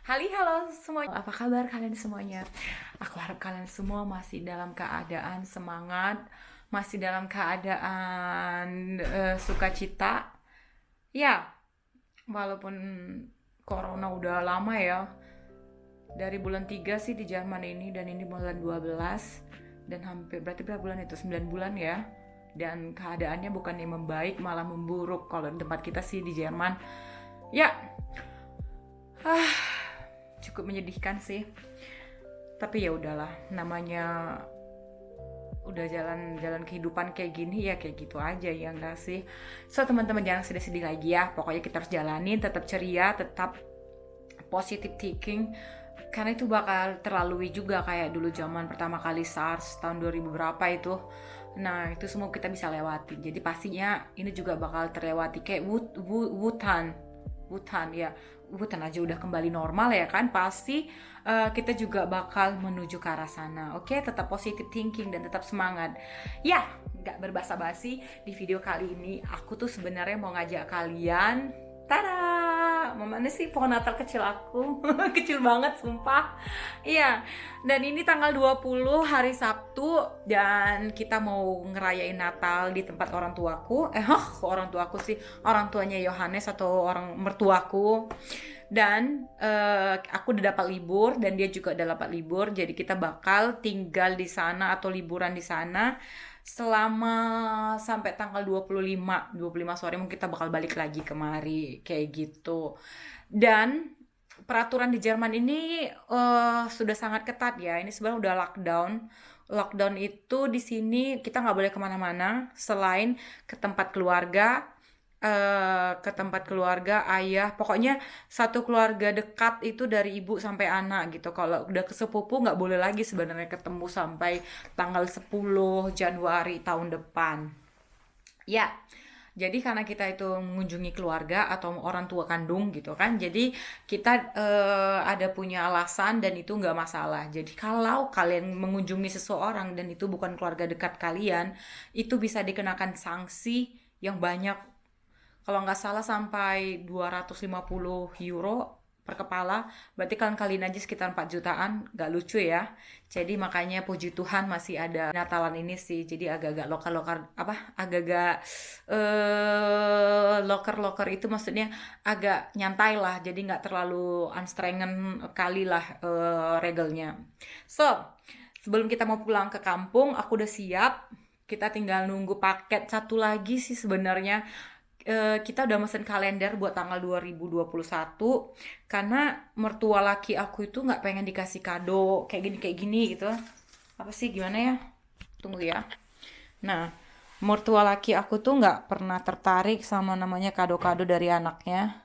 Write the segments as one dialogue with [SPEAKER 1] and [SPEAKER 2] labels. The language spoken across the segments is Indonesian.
[SPEAKER 1] Halo semuanya, apa kabar kalian semuanya? Aku harap kalian semua masih dalam keadaan semangat, masih dalam keadaan sukacita. Ya, walaupun corona udah lama ya, dari bulan 3 sih di Jerman ini, dan ini bulan 12, dan hampir berarti berapa bulan itu? 9 bulan ya. Dan keadaannya bukannya membaik, malah memburuk kalau di tempat kita sih di Jerman. Ya, cukup menyedihkan sih. Tapi ya udahlah, namanya udah jalan kehidupan kayak gini ya kayak gitu aja ya enggak sih. So teman-teman jangan sedih-sedih lagi ya. Pokoknya kita harus jalanin, tetap ceria, tetap positive thinking. Karena itu bakal terlalui juga kayak dulu zaman pertama kali SARS tahun 2000 berapa itu. Nah, itu semua kita bisa lewati. Jadi pastinya ini juga bakal terlewati kayak Wuhan ya. Wuhan aja udah kembali normal ya kan, pasti kita juga bakal menuju ke arah sana. Oke, tetap positive thinking dan tetap semangat ya. Nggak berbasa-basi, di video kali ini aku tuh sebenarnya mau ngajak kalian, tada, mana sih pohon Natal kecil aku kecil banget sumpah. Iya, dan ini tanggal 20 hari Sabtu, dan kita mau ngerayain Natal di tempat orang tuaku. Orang tuaku sih, orang tuanya Yohanes atau orang mertuaku. Dan aku udah dapat libur dan dia juga udah dapat libur, jadi kita bakal tinggal di sana atau liburan di sana selama sampai tanggal 25 sore, mungkin kita bakal balik lagi kemari kayak gitu. Dan peraturan di Jerman ini sudah sangat ketat ya. Ini sebenarnya udah lockdown. Lockdown itu di sini kita nggak boleh kemana-mana selain ke tempat keluarga, ayah, pokoknya satu keluarga dekat itu dari ibu sampai anak gitu. Kalau udah ke sepupu nggak boleh lagi sebenarnya ketemu sampai tanggal 10 Januari tahun depan. Ya, jadi karena kita itu mengunjungi keluarga atau orang tua kandung gitu kan, jadi kita ada punya alasan dan itu nggak masalah. Jadi kalau kalian mengunjungi seseorang dan itu bukan keluarga dekat kalian, itu bisa dikenakan sanksi yang banyak. Kalau nggak salah sampai 250 euro per kepala, berarti kalian kaliin aja sekitar 4 jutaan, nggak lucu ya. Jadi makanya puji Tuhan masih ada Natalan ini sih, jadi agak-agak lokal-lokal, agak-agak loker-loker itu maksudnya agak nyantai lah, jadi nggak terlalu anstrengen kali lah regelnya. So, sebelum kita mau pulang ke kampung, aku udah siap. Kita tinggal nunggu paket satu lagi sih sebenarnya. Kita udah mesen kalender buat tanggal 2021 karena mertua laki aku itu nggak pengen dikasih kado kayak gini gitu. Apa sih, gimana ya? Tunggu ya. Nah, mertua laki aku tuh nggak pernah tertarik sama namanya kado-kado dari anaknya.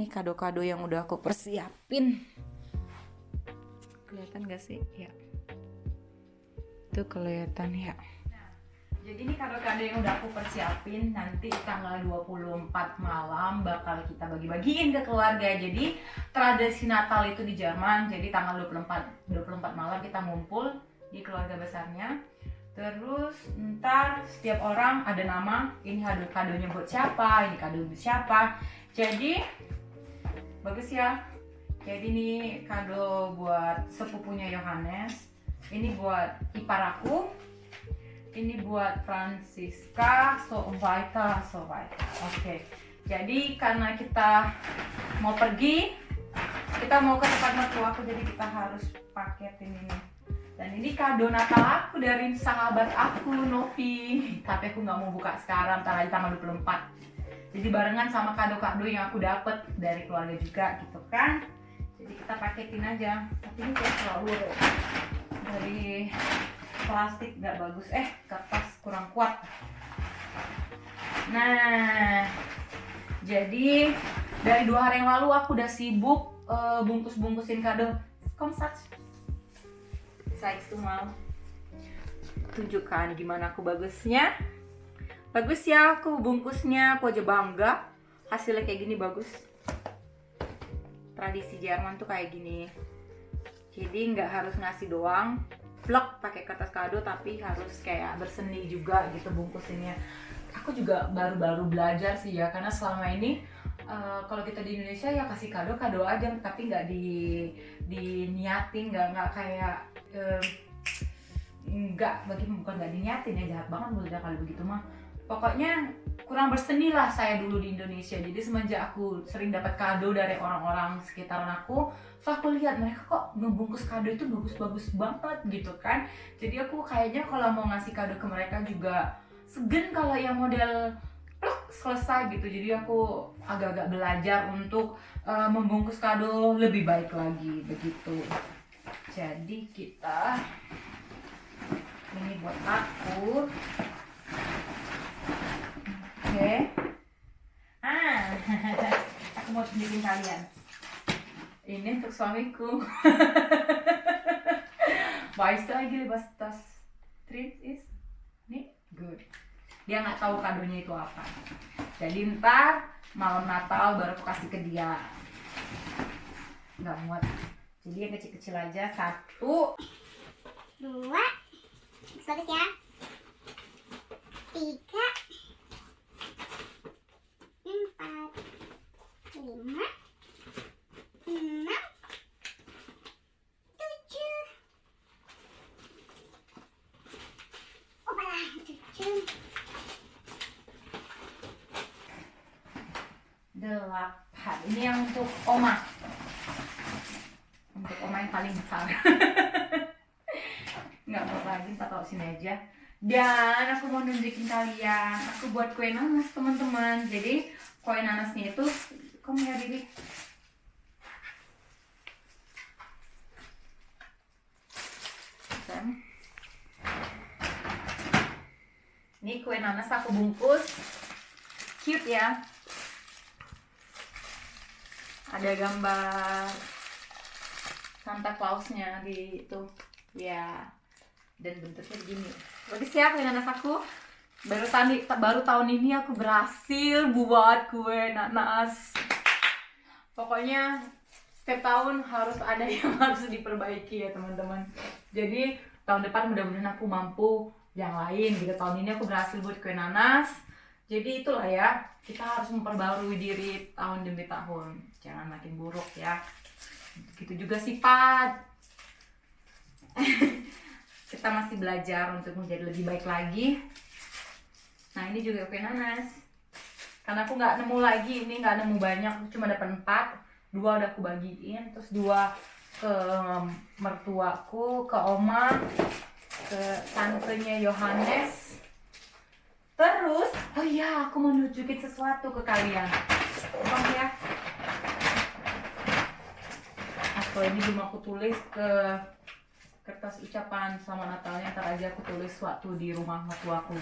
[SPEAKER 1] Nih kado-kado yang udah aku persiapin. Kelihatan gak sih? Ya. Itu kelihatan ya. Jadi ini kado-kado yang udah aku persiapin, nanti tanggal 24 malam bakal kita bagi-bagiin ke keluarga. Jadi tradisi Natal itu di Jerman, jadi tanggal 24 malam kita ngumpul di keluarga besarnya. Terus ntar setiap orang ada nama, ini kadonya buat siapa, ini kado buat siapa. Jadi bagus ya. Jadi ini kado buat sepupunya Yohanes, ini buat ipar aku, ini buat Francisca, so weiter. Oke. Jadi karena kita mau pergi, kita mau ke tempat mertua aku, jadi kita harus paketin ini. Dan ini kado Natal aku dari sahabat aku, Novi. Tapi aku nggak mau buka sekarang, ntar aja tanggal 24. Jadi barengan sama kado-kado yang aku dapet dari keluarga juga gitu kan. Jadi kita paketin aja. Tapi ini kayak terlalu dari plastik nggak bagus, kertas kurang kuat. Nah, jadi dari 2 hari yang lalu aku udah sibuk bungkus-bungkusin kado. Komsat saya itu mau tunjukkan gimana aku bagusnya. Bagus ya aku bungkusnya, aku aja bangga hasilnya kayak gini, bagus. Tradisi Jerman tuh kayak gini, jadi nggak harus ngasih doang vlog pakai kertas kado, tapi harus kayak berseni juga gitu bungkusinnya. Aku juga baru-baru belajar sih ya, karena selama ini kalau kita di Indonesia ya kasih kado aja, tapi nggak diniatin, nggak kayak bukan nggak diniatin ya, jahat banget udah kalau begitu mah. Pokoknya kurang berseni lah saya dulu di Indonesia. Jadi semenjak aku sering dapat kado dari orang-orang sekitaran aku, so aku lihat mereka kok ngebungkus kado itu bagus-bagus banget gitu kan. Jadi aku kayaknya kalau mau ngasih kado ke mereka juga segen kalau yang model pluk selesai gitu. Jadi aku agak-agak belajar untuk membungkus kado lebih baik lagi begitu. Jadi kita ini buat aku. Oke. Aku mau tunjukin kalian. Ini untuk suamiku. Baik lagi libas tas. Treat is nih good. Dia nggak tahu kadonya itu apa. Jadi ntar malam Natal baru aku kasih ke dia. Nggak muat. Jadi yang kecil-kecil aja. 1,
[SPEAKER 2] 2, bagus ya. 3, 4, 5, 6, 7. Opalah, 7.
[SPEAKER 1] 8. Ini yang untuk Oma. Untuk Oma yang paling besar. Nggak apa lagi, kita taruh sini aja. Dan aku mau nunjukin kalian, aku buat kue nanas teman-teman. Jadi kue nanasnya itu, kamu ya Didi. Ini kue nanas aku bungkus, cute ya. Ada gambar Santa Clausnya di itu, ya. Dan bentuknya begini. Udah siap kue nanas aku. Baru tahun ini aku berhasil buat kue nanas. Pokoknya setiap tahun harus ada yang harus diperbaiki ya teman-teman. Jadi tahun depan mudah-mudahan aku mampu yang lain gitu. Tahun ini aku berhasil buat kue nanas. Jadi itulah ya, kita harus memperbarui diri tahun demi tahun. Jangan makin buruk ya. Gitu juga sifat. Kita masih belajar untuk menjadi lebih baik lagi. Nah ini juga kue nanas. Karena aku nggak nemu lagi, ini nggak nemu banyak, cuma dapat 4. 2 udah aku bagiin, terus 2 ke mertuaku, ke oma, ke tantenya Yohanes. Terus, oh iya, aku mau nunjukin sesuatu ke kalian. Bang ya. Ini belum aku tulis ke kertas ucapan sama Natalnya, ntar aja aku tulis waktu di rumah mertuaku.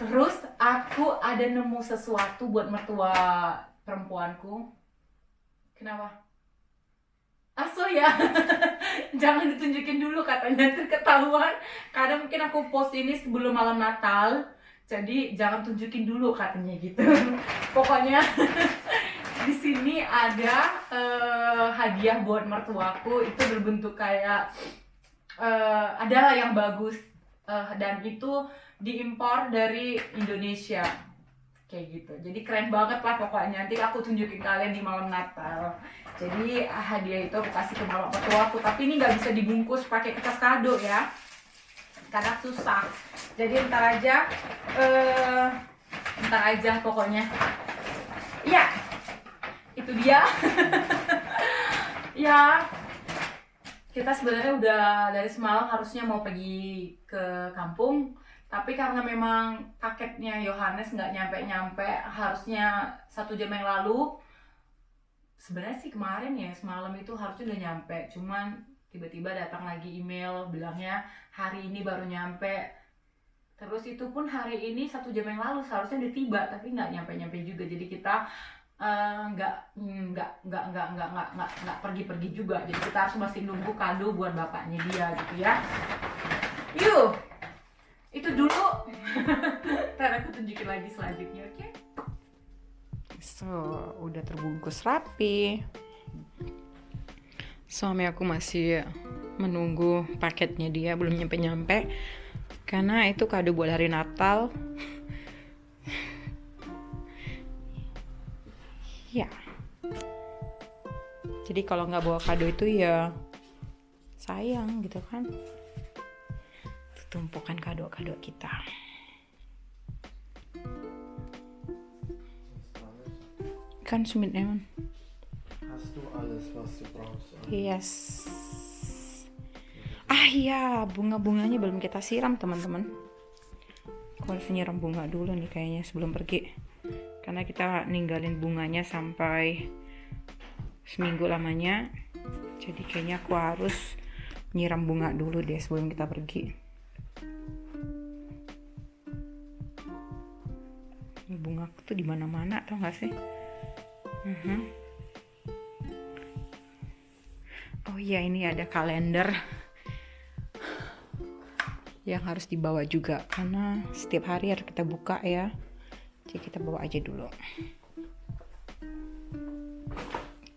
[SPEAKER 1] Terus aku ada nemu sesuatu buat mertua perempuanku. Kenapa? Aso ya. Jangan ditunjukin dulu katanya, nanti ketahuan. Karena mungkin aku post ini sebelum malam Natal, jadi jangan tunjukin dulu katanya gitu. Pokoknya di sini ada hadiah buat mertuaku, itu berbentuk kayak adalah yang bagus, dan itu diimpor dari Indonesia kayak gitu. Jadi keren banget lah pokoknya. Nanti aku tunjukin kalian di malam Natal. Jadi hadiah itu aku kasih ke mama mertuaku, tapi ini nggak bisa dibungkus pakai kertas kado ya, karena susah. Jadi ntar aja pokoknya. Iya, itu dia. Ya, kita sebenarnya udah dari semalam harusnya mau pergi ke kampung, tapi karena memang paketnya Yohanes nggak nyampe, harusnya 1 jam yang lalu. Sebenarnya sih kemarin ya, semalam itu harusnya udah nyampe, cuman tiba-tiba datang lagi email bilangnya hari ini baru nyampe. Terus itu pun hari ini 1 jam yang lalu seharusnya udah tiba, tapi nggak nyampe juga. Jadi kita nggak pergi juga. Jadi kita harus masih nunggu kado buat bapaknya dia gitu ya. Yuk, itu dulu. Ntar aku tunjukin lagi selanjutnya, oke? So, udah terbungkus rapi. Suami aku masih menunggu paketnya dia, belum nyampe-nyampe. Karena itu kado buat hari Natal. Jadi kalau nggak bawa kado itu ya sayang gitu kan. Itu tumpukan kado-kado kita. Kan Smith Eman.
[SPEAKER 3] Hast du alles, was du brauchst?
[SPEAKER 1] Yes. Ah iya, bunga-bunganya belum kita siram teman-teman. Aku harus nyiram bunga dulu nih kayaknya sebelum pergi. Karena kita ninggalin bunganya sampai seminggu lamanya. Jadi kayaknya aku harus nyiram bunga dulu deh sebelum kita pergi. Ini bunga tuh di mana-mana, tau gak sih? Oh iya, ini ada kalender yang harus dibawa juga karena setiap hari harus kita buka ya. Jadi kita bawa aja dulu.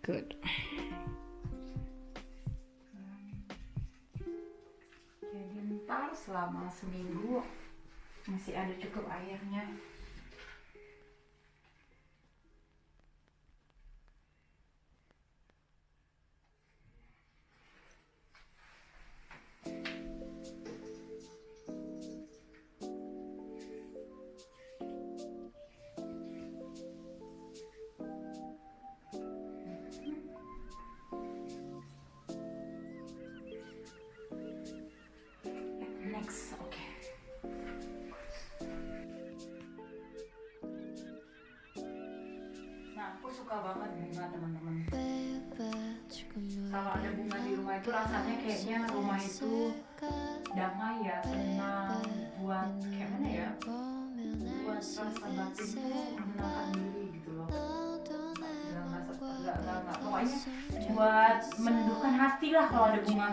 [SPEAKER 1] Good. Jadi ntar selama seminggu masih ada cukup airnya. Next, oke. Nah, aku suka banget bunga teman-teman. Kalau ada bunga di rumah itu rasanya kayaknya rumah itu damai ya, tenang, buat kayak mana ya? Buat rasa batin tuh menenangkan diri gitu loh. Enggak, pokoknya buat menendukan hati lah kalau ada bunga.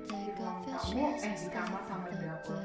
[SPEAKER 1] Di ruang tamu, di kamar sama di dapur.